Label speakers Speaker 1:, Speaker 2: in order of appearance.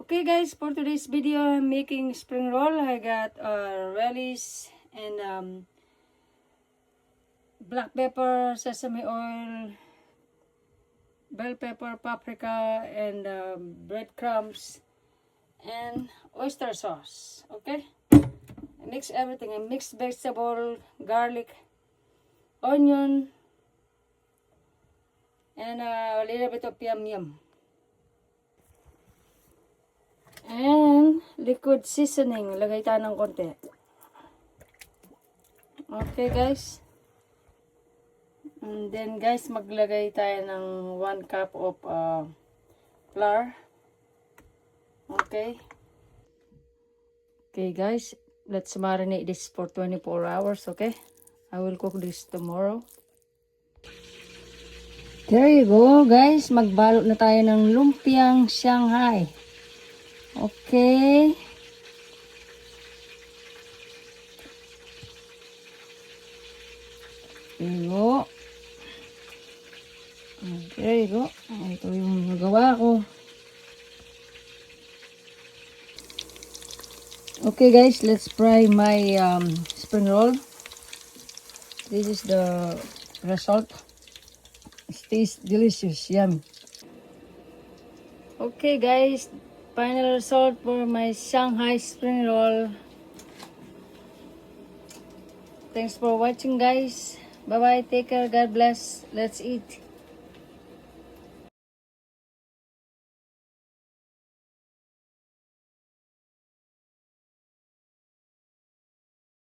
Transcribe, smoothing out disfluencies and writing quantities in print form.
Speaker 1: Okay guys, for today's video, I'm making spring roll. I got relish and black pepper, sesame oil, bell pepper, paprika, and breadcrumbs, and oyster sauce. Okay? I mix everything. I mix vegetable, garlic, onion, and a little bit of yum. And liquid seasoning. Lagay tayo ng konti. Okay guys. And then guys, maglagay tayo ng 1 cup of flour. Okay. Okay guys, let's marinate this for 24 hours, okay? I will cook this tomorrow. There you go guys, magbalot na tayo ng lumpiang Shanghai. Okay. There you go. There you go. Ito yung nagawa ko. Okay guys, let's fry my spring roll. This is the result. It tastes delicious, yummy. Okay guys, final result for my Shanghai spring roll. Thanks for watching guys. Bye bye, take care, God bless. Let's eat.